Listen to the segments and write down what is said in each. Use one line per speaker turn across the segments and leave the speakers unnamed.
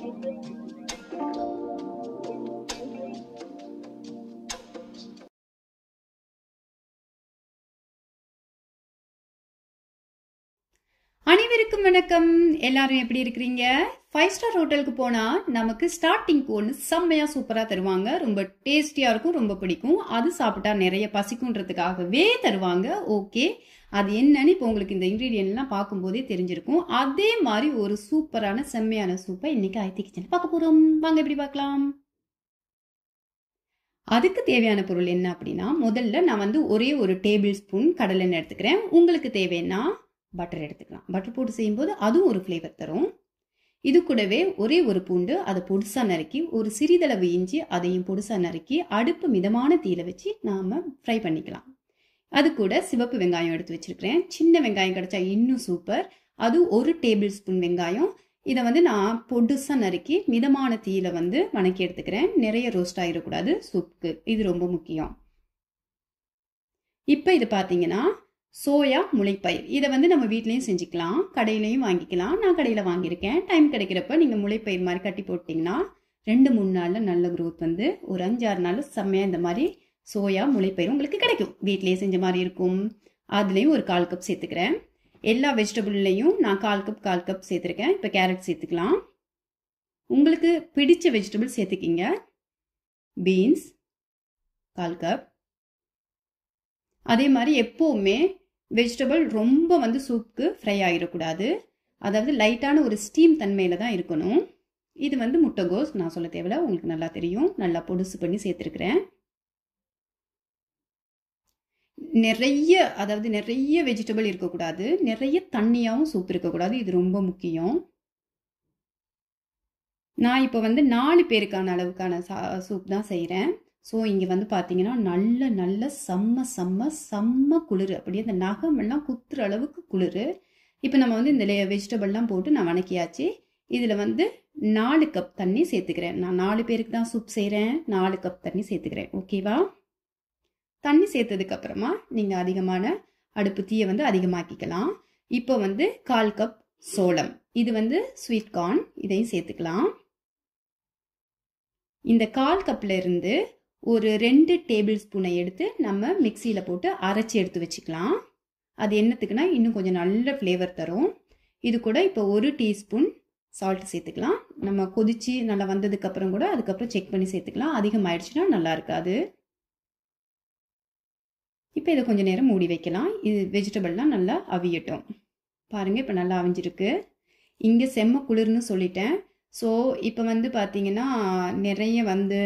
அனைவருக்கும் வணக்கம். எல்லாரும் எப்படி இருக்கிறீங்க? 5 ஸ்டார் ஹோட்டலுக்கு போனா நமக்கு ஸ்டார்டிங்க்கு ஒன்று செம்மையா சூப்பரா தருவாங்க. ரொம்ப டேஸ்டியா இருக்கும், ரொம்ப பிடிக்கும். அது சாப்பிட்டா நிறைய பசிக்குன்றதுக்காகவே தருவாங்க. ஓகே, அது என்னன்னு இப்போ உங்களுக்கு இந்த இன்கிரீடியன்ட்லாம் பார்க்கும்போதே தெரிஞ்சிருக்கும். அதே மாதிரி ஒரு சூப்பரான செம்மையான சூப்பை இன்னைக்கு ஆயத்தி கிச்சன் பார்க்க போறோம். வாங்க எப்படி பார்க்கலாம். அதுக்கு தேவையான பொருள் என்ன அப்படின்னா, முதல்ல நான் வந்து ஒரே ஒரு டேபிள் ஸ்பூன் கடலெண்ணெய் எடுத்துக்கிறேன். உங்களுக்கு தேவைன்னா பட்டர் எடுத்துக்கலாம். பட்டர் போட்டு செய்யும்போது அதுவும் ஒரு ஃப்ளேவர் தரும். இது கூடவே ஒரே ஒரு பூண்டு, அதை பொடிசா நறுக்கி, ஒரு சிறிதளவு இஞ்சி அதையும் பொடிசா நறுக்கி அடுப்பு மிதமான தீயில வச்சு நாம ஃப்ரை பண்ணிக்கலாம். அது கூட சிவப்பு வெங்காயம் எடுத்து வச்சிருக்கிறேன். சின்ன வெங்காயம் கிடைச்சா இன்னும் சூப்பர். அது ஒரு டேபிள் ஸ்பூன் வெங்காயம். இதை வந்து நான் பொடிசா நறுக்கி மிதமான தீயில வந்து வணக்கி எடுத்துக்கிறேன். நிறைய ரோஸ்ட் ஆகிடக்கூடாது சூப்புக்கு, இது ரொம்ப முக்கியம். இப்போ இது பார்த்தீங்கன்னா சோயா முளைப்பயிர். இதை வந்து நம்ம வீட்லேயும் செஞ்சுக்கலாம், கடையிலையும் வாங்கிக்கலாம். நான் கடையில் வாங்கியிருக்கேன். டைம் கிடைக்கிறப்ப நீங்கள் முளைப்பயிர் மாதிரி கட்டி போட்டிங்கன்னா 2-3 நாளில் நல்ல க்ரோத் வந்து ஒரு 5-6 நாள் செம்மையாக இந்த மாதிரி சோயா முளைப்பயிர் உங்களுக்கு கிடைக்கும். வீட்லேயே செஞ்ச மாதிரி இருக்கும். அதுலேயும் ஒரு 1/4 கப் சேர்த்துக்கிறேன். எல்லா வெஜிடபிள்லையும் நான் 1/4 கப் சேர்த்துருக்கேன். இப்போ கேரட் சேர்த்துக்கலாம். உங்களுக்கு பிடிச்ச வெஜிடபிள் சேர்த்துக்கிங்க. Beans 1/4 cup. அதே மாதிரி எப்போவுமே வெஜிடபிள் ரொம்ப வந்து சூப்புக்கு ஃப்ரை ஆகிடக்கூடாது. அதாவது லைட்டான ஒரு ஸ்டீம் தன்மையில் தான் இருக்கணும். இது வந்து முட்டைகோஸ், நான் சொல்ல தேவையில்ல, உங்களுக்கு நல்லா தெரியும். நல்லா பொடுசு பண்ணி சேர்த்துருக்குறேன். நிறைய வெஜிடபிள் இருக்கக்கூடாது, நிறைய தண்ணியாகவும் சூப் இருக்கக்கூடாது. இது ரொம்ப முக்கியம். நான் இப்போ வந்து 4 பேருக்கான அளவுக்கான சூப் தான் செய்கிறேன். ஸோ இங்கே வந்து பார்த்தீங்கன்னா நல்ல செம்ம குளிர். அப்படியே இந்த நகமெல்லாம் குத்துற அளவுக்கு குளிர். இப்போ நம்ம வந்து இந்த வெஜிடபிள்லாம் போட்டு நான் வணக்கியாச்சு. இதில் வந்து 4 கப் தண்ணி சேர்த்துக்கிறேன். நான் 4 பேருக்கு தான் சூப் செய்கிறேன். 4 கப் தண்ணி சேர்த்துக்கிறேன். ஓகேவா? தண்ணி சேர்த்ததுக்கப்புறமா நீங்கள் அதிகமான அடுப்பு தீயை வந்து அதிகமாக்கிக்கலாம். இப்போ வந்து 1/4 கப் சோளம், இது வந்து ஸ்வீட் கார்ன், இதையும் சேர்த்துக்கலாம். இந்த 1/4 கப்பில் இருந்து ஒரு 2 டேபிள் ஸ்பூனை எடுத்து நம்ம மிக்சியில் போட்டு அரைச்சி எடுத்து வச்சுக்கலாம். அது என்னத்துக்குன்னா இன்னும் கொஞ்சம் நல்ல ஃப்ளேவர் தரும். இது கூட இப்போ 1 டீஸ்பூன் சால்ட் சேர்த்துக்கலாம். நம்ம கொதிச்சு நல்லா வந்ததுக்கப்புறம் கூட அதுக்கப்புறம் செக் பண்ணி சேர்த்துக்கலாம். அதிகமாகிடுச்சுன்னா நல்லா இருக்காது. இப்போ இதை கொஞ்சம் நேரம் மூடி வைக்கலாம். இது வெஜிடபிள்லாம் நல்லா அவியட்டும். பாருங்கள், இப்போ நல்லா அவிஞ்சிருக்கு. இங்கே செம்ம குளிர்னு சொல்லிட்டேன். ஸோ இப்போ வந்து பார்த்தீங்கன்னா நிறைய வந்து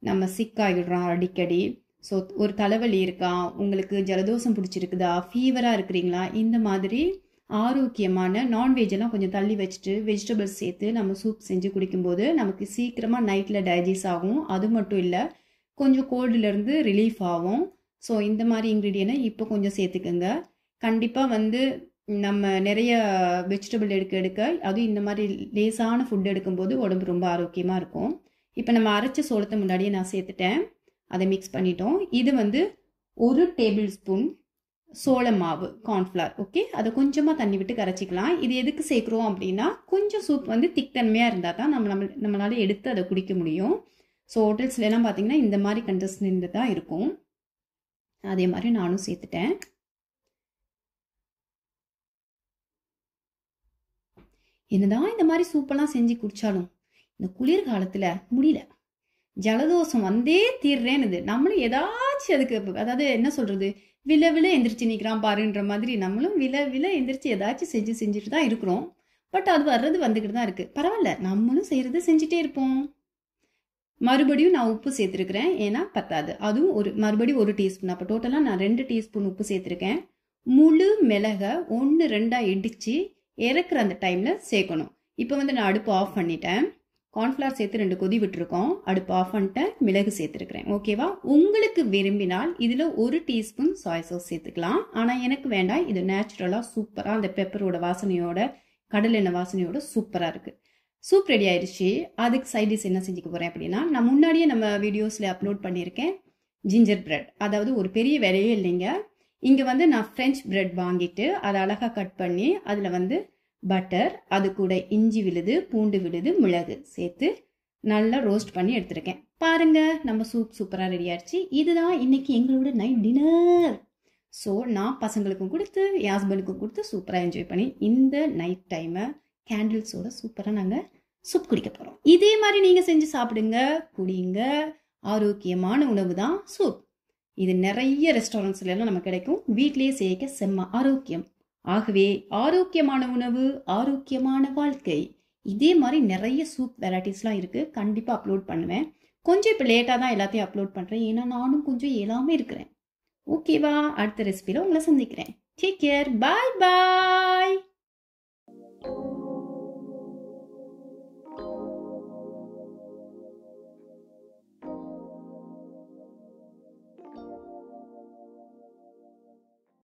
நம்ம சிக்காகிடுறோம் அடிக்கடி. ஸோ ஒரு தலைவலி இருக்கா, உங்களுக்கு ஜலதோஷம் பிடிச்சிருக்குதா, ஃபீவராக இருக்கிறீங்களா, இந்த மாதிரி ஆரோக்கியமான நான்வெஜ்ஜெல்லாம் கொஞ்சம் தள்ளி வச்சுட்டு வெஜிடபிள்ஸ் சேர்த்து நம்ம சூப் செஞ்சு குடிக்கும்போது நமக்கு சீக்கிரமாக நைட்டில் டைஜஸ்ட் ஆகும். அது மட்டும் இல்லை, கொஞ்சம் கோல்டுலேருந்து ரிலீஃப் ஆகும். ஸோ இந்த மாதிரி இன்க்ரீடியனை இப்போ கொஞ்சம் சேர்த்துக்குங்க. கண்டிப்பாக வந்து நம்ம நிறைய வெஜிடபிள் எடுக்க அதுவும் இந்த மாதிரி லேசான ஃபுட் எடுக்கும்போது உடம்பு ரொம்ப ஆரோக்கியமாக இருக்கும். இப்போ நம்ம அரைச்ச சோளத்தை முன்னாடியே நான் சேர்த்துட்டேன். அதை மிக்ஸ் பண்ணிட்டோம். இது வந்து 1 டேபிள் ஸ்பூன் சோள மாவு, கார்ன்ஃப்ளவர். ஓகே, அதை கொஞ்சமாக தண்ணி விட்டு கரைச்சிக்கலாம். இது எதுக்கு சேர்க்குறோம் அப்படின்னா கொஞ்சம் சூப் வந்து திக்தன்மையாக இருந்தால் தான் நம்மளால எடுத்து அதை குடிக்க முடியும். ஸோ ஹோட்டல்ஸ்லாம் பார்த்தீங்கன்னா இந்த மாதிரி கன்சிஸ்டன்சி தான் இருக்கும். அதே மாதிரி நானும் சேர்த்துட்டேன். என்னதான் இந்த மாதிரி சூப்பெல்லாம் செஞ்சு குடித்தாலும் இந்த குளிர்காலத்தில் முடியல, ஜலதோஷம் வந்தே தீர்றேன்னு நம்மளும் ஏதாச்சும் அதுக்கு, அதாவது என்ன சொல்கிறது, வில எந்திரிச்சு நிற்கிறான் பாருன்ற மாதிரி நம்மளும் வில எந்திரிச்சு ஏதாச்சும் செஞ்சுட்டு தான் இருக்கிறோம். பட் அது வர்றது வந்துக்கிட்டு தான் இருக்குது. பரவாயில்ல, நம்மளும் செய்கிறது செஞ்சுட்டே இருப்போம். மறுபடியும் நான் உப்பு சேர்த்துருக்கிறேன், ஏன்னா பத்தாது. அதுவும் மறுபடியும் 1 டீஸ்பூன். அப்போ டோட்டலாக நான் 2 டீஸ்பூன் உப்பு சேர்த்துருக்கேன். முழு மிளகை 1-2 இடித்து இறக்குற அந்த டைமில் சேர்க்கணும். இப்போ வந்து நான் அடுப்பு ஆஃப் பண்ணிட்டேன். கார்ன்ஃப்ளவர் சேர்த்து 2 கொதி விட்டுருக்கோம். அடுப்பு ஆஃப் பண்ணிட்டேன். மிளகு சேர்த்துருக்கிறேன். ஓகேவா? உங்களுக்கு விரும்பினால் இதில் 1 டீஸ்பூன் சாய் சாஸ் சேர்த்துக்கலாம். ஆனால் எனக்கு வேண்டாம். இது நேச்சுரலாக சூப்பராக அந்த பெப்பரோட வாசனையோட, கடலெண்ணெய் வாசனையோட சூப்பராக இருக்குது. சூப் ரெடி ஆயிடுச்சு. அதுக்கு சைட் டிஷ் என்ன செஞ்சுக்க போகிறேன் அப்படின்னா, நான் முன்னாடியே நம்ம வீடியோஸில் அப்லோட் பண்ணியிருக்கேன். ஜிஞ்சர் பிரெட், அதாவது ஒரு பெரிய வேலையே இல்லைங்க. இங்கே வந்து நான் ஃப்ரெஞ்ச் பிரெட் வாங்கிட்டு அதை அழகாக கட் பண்ணி அதில் வந்து பட்டர், அது கூட இஞ்சி விழுது, பூண்டு விழுது, மிளகு சேர்த்து நல்லா ரோஸ்ட் பண்ணி எடுத்துருக்கேன். பாருங்க நம்ம சூப் சூப்பராக ரெடி ஆயிடுச்சு. இதுதான் இன்னைக்கு எங்களோட நைட் டின்னர். ஸோ நான் பசங்களுக்கும் கொடுத்து என் ஹஸ்பண்டுக்கும் கொடுத்து சூப்பராக என்ஜாய் பண்ணி இந்த நைட் டைமை கேண்டில்ஸோட சூப்பராக நாங்கள் சூப் குடிக்க போகிறோம். இதே மாதிரி நீங்கள் செஞ்சு சாப்பிடுங்க, குடிங்க. ஆரோக்கியமான உணவு தான் சூப். இது நிறைய ரெஸ்டாரண்ட்ஸ்லாம் நம்ம கிடைக்கும். வீட்லேயே செய்ய செம்ம ஆரோக்கியம். ஆகவே ஆரோக்கியமான உணவு, ஆரோக்கியமான வாழ்க்கை. இதே மாதிரி நிறைய சூப் வெரைட்டிஸ்லாம் இருக்குது. கண்டிப்பாக அப்லோட் பண்ணுவேன். கொஞ்சம் இப்போ லேட்டாக தான் எல்லாத்தையும் அப்லோட் பண்ணுறேன். ஏன்னா நானும் கொஞ்சம் இயலாமல் இருக்கிறேன். ஓகேவா? அடுத்த ரெசிபியில் உங்களை சந்திக்கிறேன். Take care. பாய் பாய்.